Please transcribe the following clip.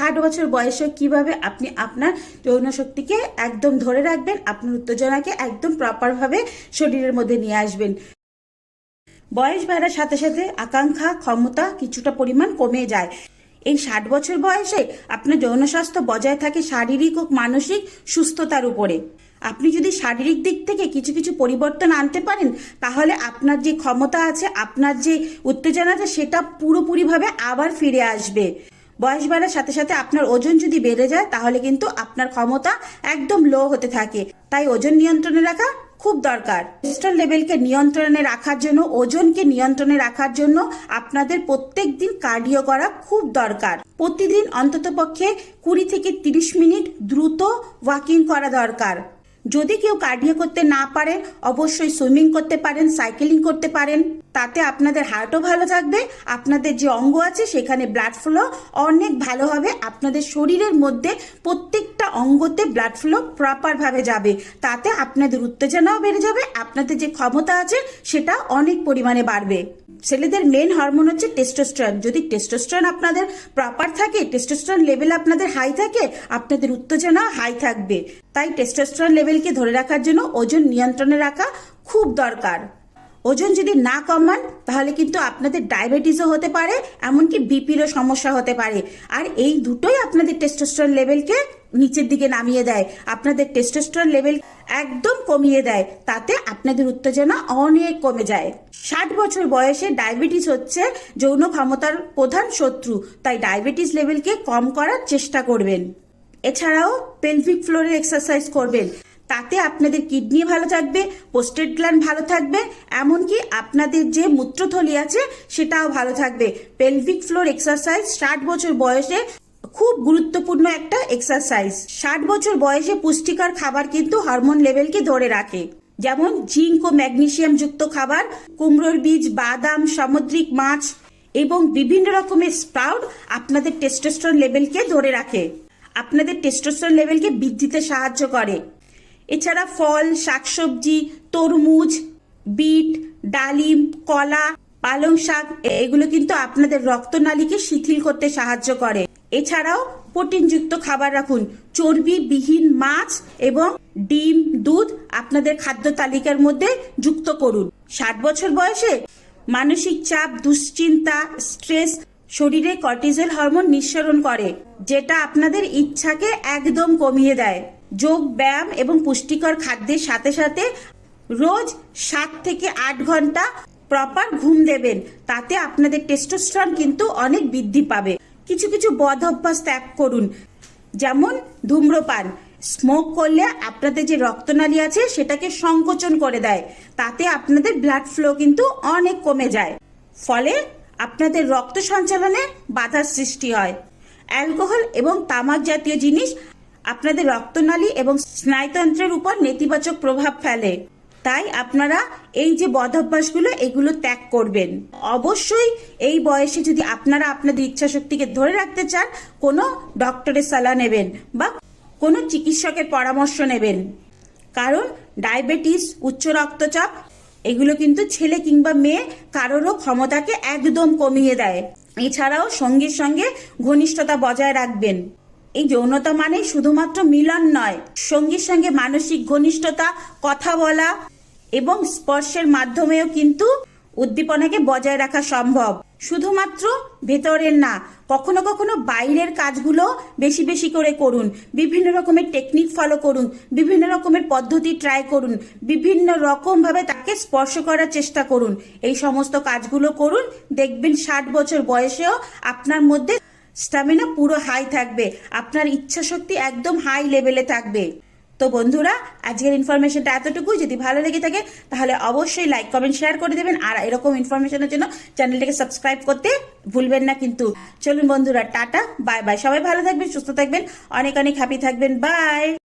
60 বছর বয়সে কিভাবে আপনি আপনার যৌন শক্তিকে একদম ধরে রাখবেন, আপনার উত্তেজনাকে একদম প্রপারভাবে শরীরের মধ্যে নিয়ে আসবেন। বয়স বাড়ার সাথে সাথে আকাঙ্ক্ষা, ক্ষমতা কিছুটা পরিমাণ কমে যায়। এই 60 বছর বয়সে আপনার যৌন স্বাস্থ্য বজায় থাকে শারীরিক ও মানসিক সুস্থতার উপরে। আপনি যদি শারীরিক দিক থেকে কিছু কিছু পরিবর্তন আনতে পারেন, তাহলে আপনার যে ক্ষমতা আছে, আপনার যে উত্তেজনা আছে, সেটা পুরোপুরিভাবে আবার ফিরে আসবে। বয়স বাড়ার সাথে সাথে আপনার ওজন যদি বেড়ে যায়, তাহলে কিন্তু আপনার ক্ষমতা একদম লো হতে থাকে। তাই ওজন নিয়ন্ত্রণে রাখা খুব দরকার। টেস্টোস্টেরন লেভেলকে নিয়ন্ত্রণে রাখার জন্য, ওজনকে নিয়ন্ত্রণে রাখার জন্য আপনাদের প্রত্যেক দিন কার্ডিও করা খুব দরকার। প্রতিদিন অন্ততপক্ষে 20 থেকে 30 মিনিট দ্রুত ওয়াকিং করা দরকার। যদি কেউ কার্ডিও করতে না পারে, অবশ্যই সুইমিং করতে পারেন, সাইকেলিং করতে পারেন। তাতে আপনাদের হার্টও ভালো থাকবে, আপনাদের যে অঙ্গ আছে সেখানে ব্লাড ফ্লো অনেক ভালো হবে। আপনাদের শরীরের মধ্যে প্রত্যেকটা অঙ্গতে ব্লাড ফ্লো প্রপারভাবে যাবে। তাতে আপনাদের উত্তেজনাও বেড়ে যাবে, আপনাদের যে ক্ষমতা আছে সেটা অনেক পরিমাণে বাড়বে। ছেলেদের মেন হরমোন হচ্ছে টেস্টোস্টেরন। যদি টেস্টোস্টেরন আপনাদের প্রপার থাকে, টেস্টোস্টেরন লেভেল আপনাদের হাই থাকে, আপনাদের উত্তেজনা হাই থাকবে। তাই টেস্টোস্টেরন লেভেলকে ধরে রাখার জন্য ওজন নিয়ন্ত্রণে রাখা খুব দরকার। ওজন যদি না কমান, তাহলে কিন্তু আপনাদের ডায়াবেটিসও হতে পারে, এমনকি বিপিরও সমস্যা হতে পারে। আর এই দুটোই আপনাদের টেস্টোস্টেরন লেভেলকে নিচের দিকে নামিয়ে দেয়, আপনাদের টেস্টোস্টেরন লেভেল একদম কমিয়ে দেয়। তাতে আপনাদের উত্তেজনা অনেক কমে যায়। 60 বছর বয়সে ডায়াবেটিস হচ্ছে যৌন ক্ষমতার প্রধান শত্রু। তাই ডায়াবেটিস লেভেলকে কম করার চেষ্টা করবেন। এছাড়াও পেলভিক ফ্লোরের এক্সারসাইজ করবেন। তাতে আপনাদের কিডনি ভালো থাকবে, প্রোস্টেট গ্ল্যান্ড ভালো থাকবে, এমনকি আপনাদের যে মূত্রথলি আছে সেটাও ভালো থাকবে। পেলভিক ফ্লোর এক্সারসাইজ 60 বছর বয়সে খুব গুরুত্বপূর্ণ একটা এক্সারসাইজ। 60 বছর বয়সে পুষ্টিকর খাবার কিন্তু হরমোন লেভেলকে ধরে রাখে। যেমন জিঙ্ক ও ম্যাগনেসিয়াম যুক্ত খাবার, কুমড়োর বীজ, বাদাম, সামুদ্রিক মাছ এবং বিভিন্ন রকমের স্প্রাউট আপনাদের টেস্টোস্টেরন লেভেলকে ধরে রাখে, আপনাদের টেস্টোস্টেরন লেভেলকে বৃদ্ধিতে সাহায্য করে। এছাড়া ফল, শাকসবজি, তরমুজ, বিট, ডালিম, কলা, পালং শাক এগুলো কিন্তু আপনাদের রক্তনালীকে শিথিল করতে সাহায্য করে। এছাড়াও প্রোটিনযুক্ত খাবার রাখুন। চর্বিবিহীন মাছ এবং ডিম, দুধ আপনাদের খাদ্য তালিকার মধ্যে যুক্ত করুন। 60 বছর বয়সে মানসিক চাপ, দুশ্চিন্তা, স্ট্রেস শরীরে কর্টিজল হরমোন নিঃসরণ করে, যেটা আপনাদের ইচ্ছাকে একদম কমিয়ে দেয়। যোগ ব্যায়াম এবং পুষ্টিকর খাদ্যের সাথে সাথে রোজ 7 থেকে 8 ঘন্টা প্রপার ঘুম দেবেন। তাতে আপনাদের টেস্টোস্টেরন কিন্তু অনেক বৃদ্ধি পাবে। কিছু কিছু বদ অভ্যাস ত্যাগ করুন, যেমন ধূম্রপান। স্মোক করলে আপনাদের যে রক্তনালী আছে সেটাকে সংকোচন করে দেয়, তাতে আপনাদের ব্লাড ফ্লো কিন্তু অনেক কমে যায়, ফলে আপনাদের রক্ত সঞ্চালনে বাধার সৃষ্টি হয়। অ্যালকোহল এবং তামাক জাতীয় জিনিস আপনাদের রক্তনালী এবং স্নায়ুতন্ত্রের উপর নেতিবাচক প্রভাব ফেলে। তাই আপনারা এই যে বদঅভ্যাসগুলো এগুলো ত্যাগ করবেন। অবশ্যই এই বয়সে যদি আপনারা আপনাদের ইচ্ছা শক্তিকে ধরে রাখতে চান, কোনো ডক্টরের সালাহ নেবেন বা কোনো চিকিৎসকের পরামর্শ নেবেন। কারণ ডায়াবেটিস, উচ্চ রক্তচাপ এগুলো কিন্তু ছেলে কিংবা মেয়ে কারোরও ক্ষমতাকে একদম কমিয়ে দেয়। এছাড়াও সঙ্গীর সঙ্গে ঘনিষ্ঠতা বজায় রাখবেন। এই যৌনতা মানে শুধুমাত্র মিলন নয়, সঙ্গীর সঙ্গে মানসিক ঘনিষ্ঠতা, কথা বলা এবং স্পর্শের মাধ্যমেও কিন্তু উদ্দীপনাকে বজায় রাখা সম্ভব। শুধুমাত্র ভেতরের না, কখনো কখনো বাইরের কাজগুলো বেশি বেশি করে করুন। বিভিন্ন রকমের টেকনিক ফলো করুন, বিভিন্ন রকমের পদ্ধতি ট্রাই করুন, বিভিন্ন রকম ভাবে তাকে স্পর্শ করার চেষ্টা করুন। এই সমস্ত কাজগুলো করুন, দেখবেন 60 বছর বয়সেও আপনার মধ্যে স্ট্যামিনা পুরো হাই থাকবে, আপনার ইচ্ছা শক্তি একদম হাই লেভেলে থাকবে। তো বন্ধুরা, আজকের ইনফরমেশনটা এতটুকু। যদি ভালো লেগে থাকে তাহলে অবশ্যই লাইক, কমেন্ট, শেয়ার করে দেবেন। আর এরকম ইনফরমেশনের জন্য চ্যানেলটাকে সাবস্ক্রাইব করতে ভুলবেন না কিন্তু। চলুন বন্ধুরা, টাটা, বাই বাই। সবাই ভালো থাকবেন, সুস্থ থাকবেন, অনেক অনেক হ্যাপি থাকবেন। বাই।